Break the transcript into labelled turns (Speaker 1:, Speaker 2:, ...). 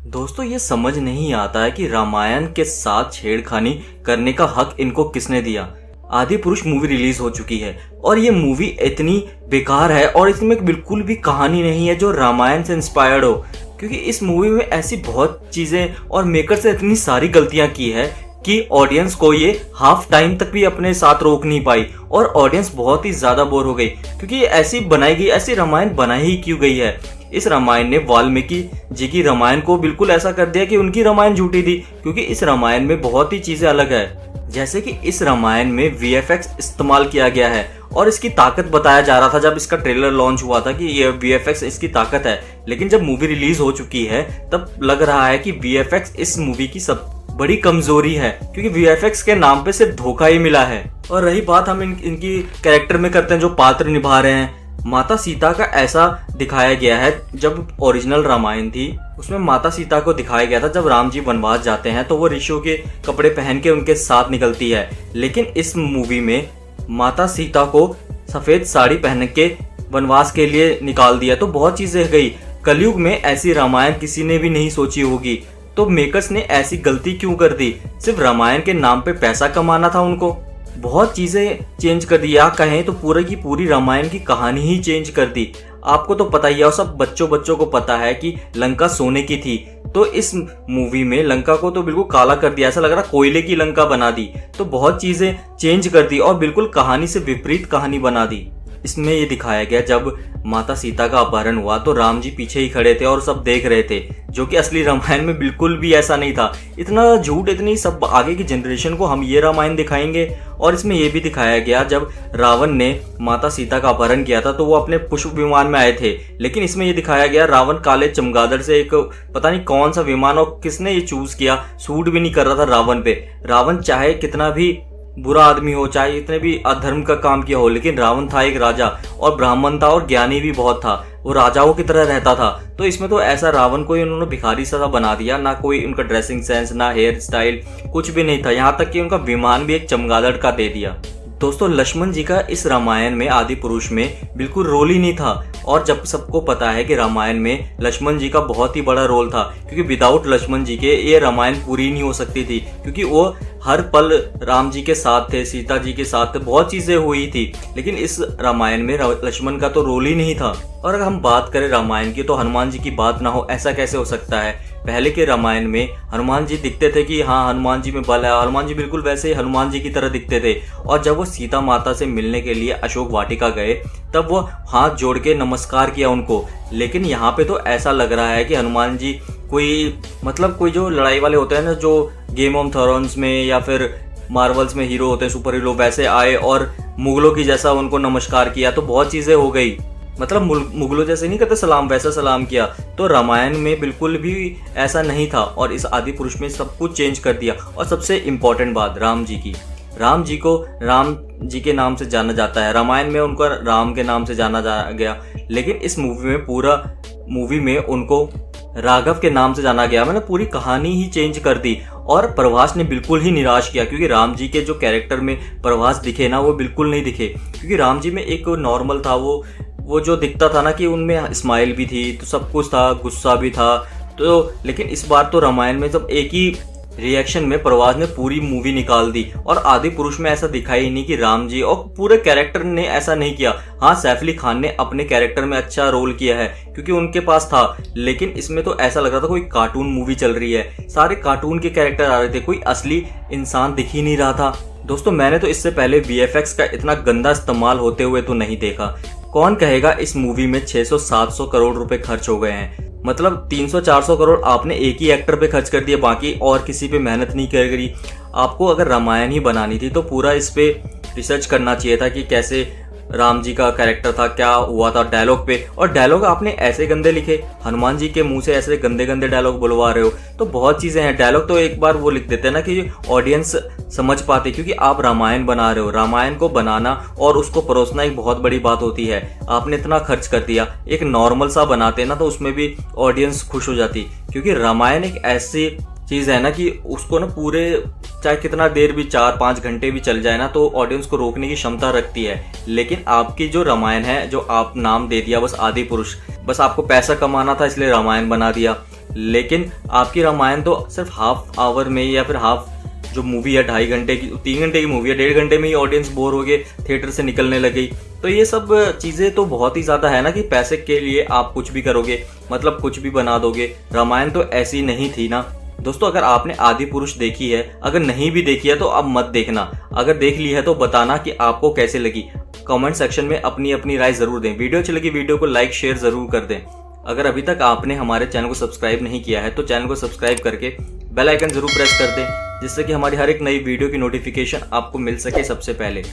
Speaker 1: दोस्तों ये समझ नहीं आता है कि रामायण के साथ छेड़खानी करने का हक इनको किसने दिया। आदि पुरुष मूवी रिलीज हो चुकी है और ये मूवी इतनी बेकार है और इसमें बिल्कुल भी कहानी नहीं है जो रामायण से इंस्पायर्ड हो, क्योंकि इस मूवी में ऐसी बहुत चीजें और मेकर से इतनी सारी गलतियां की है कि ऑडियंस को ये हाफ टाइम तक भी अपने साथ रोक नहीं पाई और ऑडियंस बहुत ही ज्यादा बोर हो गई, क्योंकि ये ऐसी बनाई गई, ऐसी रामायण बनाई ही क्यों गई है। इस रामायण ने वाल्मीकि जी की रामायण को बिल्कुल ऐसा कर दिया कि उनकी रामायण झूठी थी, क्योंकि इस रामायण में बहुत ही चीजें अलग है। जैसे कि इस रामायण में वीएफएक्स इस्तेमाल किया गया है और इसकी ताकत बताया जा रहा था जब इसका ट्रेलर लॉन्च हुआ था कि ये वीएफएक्स इसकी ताकत है, लेकिन जब मूवी रिलीज हो चुकी है तब लग रहा है कि वीएफएक्स इस मूवी की सब बड़ी कमजोरी है, क्योंकि वीएफएक्स के नाम पे सिर्फ धोखा ही मिला है। और रही बात हम इनकी कैरेक्टर में करते हैं, जो पात्र निभा रहे हैं, माता सीता का ऐसा दिखाया गया है। जब ओरिजिनल रामायण थी उसमें माता सीता को दिखाया गया था जब राम जी वनवास जाते हैं तो वो ऋषियों के कपड़े पहन के उनके साथ निकलती है, लेकिन इस मूवी में माता सीता को सफेद साड़ी पहन के वनवास के लिए निकाल दिया। तो बहुत चीजें गई। कलयुग में ऐसी रामायण किसी ने भी नहीं सोची होगी, तो मेकर्स ने ऐसी गलती क्यों कर दी? सिर्फ रामायण के नाम पे पैसा कमाना था उनको। बहुत चीजें चेंज कर दी, या कहें तो पूरी की पूरी रामायण की कहानी ही चेंज कर दी। आपको तो पता ही है और सब बच्चों को पता है कि लंका सोने की थी, तो इस मूवी में लंका को तो बिल्कुल काला कर दिया, ऐसा लग रहा कोयले की लंका बना दी। तो बहुत चीजें चेंज कर दी और बिल्कुल कहानी से विपरीत कहानी बना दी। इसमें ये दिखाया गया जब माता सीता का अपहरण हुआ तो राम जी पीछे ही खड़े थे और सब देख रहे थे, जो कि असली रामायण में बिल्कुल भी ऐसा नहीं था। इतना झूठ, इतनी सब आगे की जनरेशन को हम ये रामायण दिखाएंगे। और इसमें ये भी दिखाया गया जब रावण ने माता सीता का अपहरण किया था तो वो अपने पुष्प विमान में आए थे, लेकिन इसमें ये दिखाया गया रावण काले चमगादड़ से एक पता नहीं कौन सा विमान, और किसने ये चूज किया, सूट भी नहीं कर रहा था रावण पे। रावण चाहे कितना भी बुरा आदमी हो, चाहे इतने भी अधर्म का काम किया हो, लेकिन रावण था एक राजा और ब्राह्मण था और ज्ञानी भी बहुत था, वो राजाओं की तरह रहता था। तो इसमें तो ऐसा रावण को उन्होंने भिखारी सा बना दिया, ना कोई उनका ड्रेसिंग सेंस, ना हेयर स्टाइल, कुछ भी नहीं था। यहाँ तक कि उनका विमान भी एक चमगादड़ का दे दिया। दोस्तों लक्ष्मण जी का इस रामायण में आदि पुरुष में बिल्कुल रोल ही नहीं था, और जब सबको पता है कि रामायण में लक्ष्मण जी का बहुत ही बड़ा रोल था, क्योंकि विदाउट लक्ष्मण जी के ये रामायण पूरी नहीं हो सकती थी, क्योंकि वो हर पल राम जी के साथ थे, सीता जी के साथ थे, बहुत चीजें हुई थी, लेकिन इस रामायण में लक्ष्मण का तो रोल ही नहीं था। और अगर हम बात करें रामायण की तो हनुमान जी की बात ना हो, ऐसा कैसे हो सकता है? पहले के रामायण में हनुमान जी दिखते थे कि हाँ हनुमान जी में बल है, हनुमान जी बिल्कुल वैसे ही हनुमान जी की तरह दिखते थे। और जब वो सीता माता से मिलने के लिए अशोक वाटिका गए तब वो हाथ जोड़ के नमस्कार किया उनको, लेकिन यहाँ पे तो ऐसा लग रहा है कि हनुमान जी कोई जो लड़ाई वाले होते हैं ना, जो गेम ऑफ थ्रोन्स में या फिर मार्वल्स में हीरो होते हैं, सुपर हीरो, वैसे आए और मुगलों की जैसा उनको नमस्कार किया। तो बहुत चीजें हो गई, मतलब मुगलों जैसे नहीं करते सलाम, वैसा सलाम किया। तो रामायण में बिल्कुल भी ऐसा नहीं था और इस आदि पुरुष में सब कुछ चेंज कर दिया। और सबसे इम्पोर्टेंट बात राम जी की, राम जी को राम जी के नाम से जाना जाता है, रामायण में उनको राम के नाम से जाना गया, लेकिन इस मूवी में उनको राघव के नाम से जाना गया। मैंने पूरी कहानी ही चेंज कर दी और प्रभास ने बिल्कुल ही निराश किया, क्योंकि राम जी के जो कैरेक्टर में प्रभास दिखे ना, वो बिल्कुल नहीं दिखे। क्योंकि राम जी में एक नॉर्मल था, वो जो दिखता था ना कि उनमें स्माइल भी थी, तो सब कुछ था, गुस्सा भी था। तो लेकिन इस बार तो रामायण में जब एक ही रिएक्शन में प्रभास ने पूरी मूवी निकाल दी, और आदि पुरुष में ऐसा दिखाई ही नहीं कि राम जी और पूरे कैरेक्टर ने ऐसा नहीं किया। हाँ सैफ अली खान ने अपने कैरेक्टर में अच्छा रोल किया है क्योंकि उनके पास था, लेकिन इसमें तो ऐसा लग रहा था कोई कार्टून मूवी चल रही है, सारे कार्टून के कैरेक्टर आ रहे थे, कोई असली इंसान दिख ही नहीं रहा था। दोस्तों मैंने तो इससे पहले वीएफएक्स का इतना गंदा इस्तेमाल होते हुए तो नहीं देखा। कौन कहेगा इस मूवी में 600-700 करोड़ रुपए खर्च हो गए हैं, मतलब 300-400 करोड़ आपने एक ही एक्टर पे खर्च कर दिया, बाकी और किसी पे मेहनत नहीं करी। आपको अगर रामायण ही बनानी थी तो पूरा इस पे रिसर्च करना चाहिए था कि कैसे राम जी का कैरेक्टर था, क्या हुआ था डायलॉग पे। और डायलॉग आपने ऐसे गंदे लिखे, हनुमान जी के मुंह से ऐसे गंदे गंदे डायलॉग बुलवा रहे हो। तो बहुत चीजें हैं, डायलॉग तो एक बार वो लिख देते हैं ना कि ऑडियंस समझ पाते, क्योंकि आप रामायण बना रहे हो, रामायण को बनाना और उसको परोसना एक बहुत बड़ी बात होती है। आपने इतना खर्च कर दिया, एक नॉर्मल सा बनाते ना तो उसमें भी ऑडियंस खुश हो जाती, क्योंकि रामायण एक ऐसी चीज है ना कि उसको ना पूरे चाहे कितना देर भी 4-5 घंटे भी चल जाए ना तो ऑडियंस को रोकने की क्षमता रखती है। लेकिन आपकी जो रामायण है, जो आप नाम दे दिया बस आदि पुरुष, बस आपको पैसा कमाना था इसलिए रामायण बना दिया, लेकिन आपकी रामायण तो सिर्फ हाफ आवर में या फिर हाफ जो मूवी है 2.5 घंटे की 3 घंटे की मूवी है 1.5 घंटे में ही ऑडियंस बोर हो गए, थिएटर से निकलने लगी। तो ये सब चीजें तो बहुत ही ज्यादा है ना कि पैसे के लिए आप कुछ भी करोगे, मतलब कुछ भी बना दोगे। रामायण तो ऐसी नहीं थी ना दोस्तों। अगर आपने आदि पुरुष देखी है, अगर नहीं भी देखी है तो अब मत देखना, अगर देख ली है तो बताना कि आपको कैसे लगी। कमेंट सेक्शन में अपनी अपनी राय जरूर दें। वीडियो अच्छी लगी वीडियो को लाइक शेयर जरूर कर दें। अगर अभी तक आपने हमारे चैनल को सब्सक्राइब नहीं किया है तो चैनल को सब्सक्राइब करके बेल आइकन जरूर प्रेस कर दें, जिससे कि हमारी हर एक नई वीडियो की नोटिफिकेशन आपको मिल सके सबसे पहले।